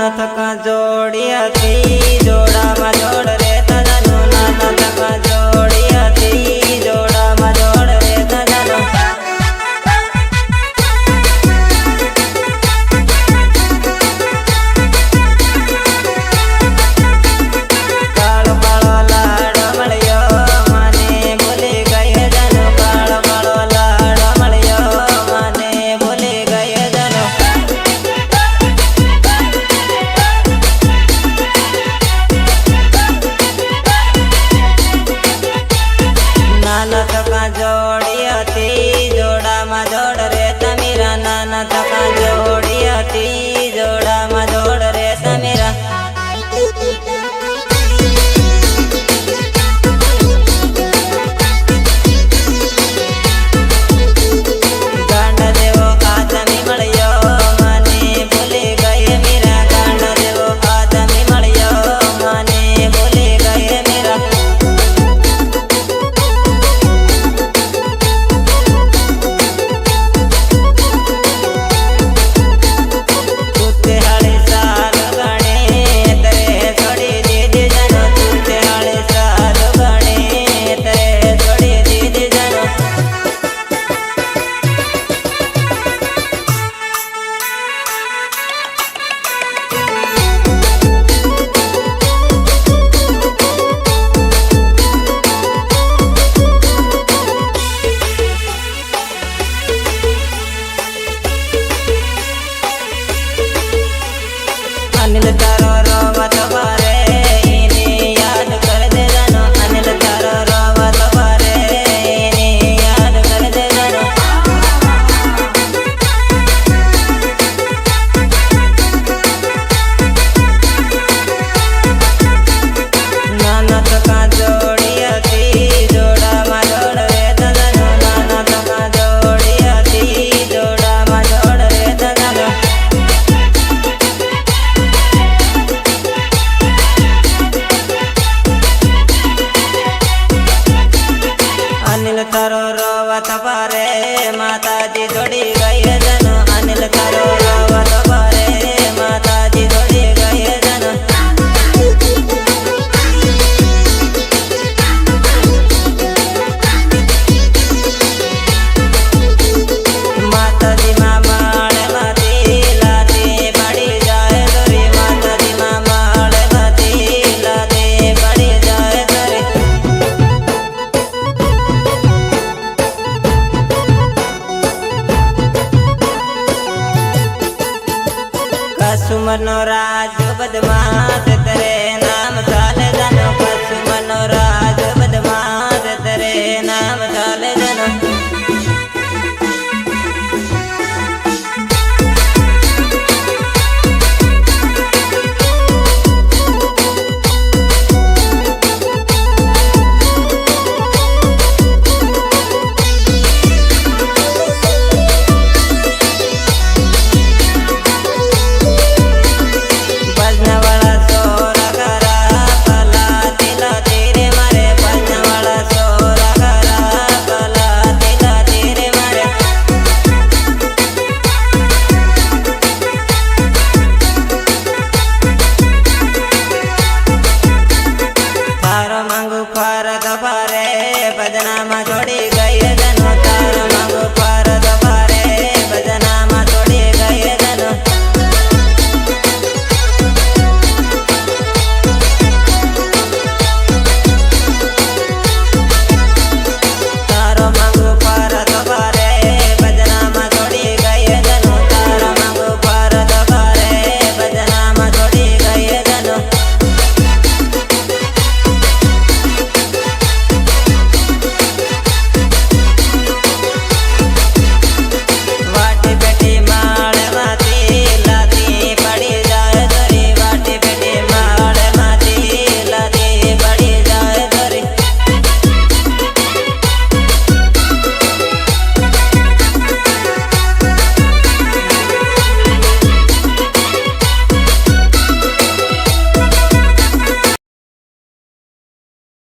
નાના થકા જોડી હતી જોડામાં જોડ રે તજાનો નાના થકા જોડી હતી જોડામાં જોડ રે તજાનો કાળો કાળો લાડો મળ્યો મને ભૂલી ગયે જાનો કાળો કાળો લાડો મળ્યો મને ભૂલી ગયે જાનો નાના થકા જોડી હતી જોડામાં જોડ રે તમીરા નાના થકા જોડી હતી જોડામાં જોડ રે તમીરા ગાંડા દેવો આદમી મળ્યો મને ભૂલી ગયે મીરા ગાંડા દેવો આદમી મળ્યો મને ભૂલી ગયે મીરા अनिल तारो रोवत बारे इन्हें याद कर दे जानो अनिल तारो रोवत बारे इन्हें याद कर दे जानो नाना थका जोड़ी હતી જોડામાં જોડ રે તજાનો નાના થકા જોડી હતી જોડામાં જોડ રે તજાનો अनिल तारो रोवत बारे माताजी जोड़ी गए जनो अनिल तारो रोवत बारे माताजी जोड़ी गए जनो माताजी मामाड़ माती लाती पड़ी जाए दोरी माताजी मामाड़ माती लाती पड़ी जाए दोरी कसुमनो राज बदमाश तेरे नाम चाले जानो कसुमनो राज बदमाश तेरे नाम चाले जानो ફરક ફરે ભજનામાં જોડી ગઈ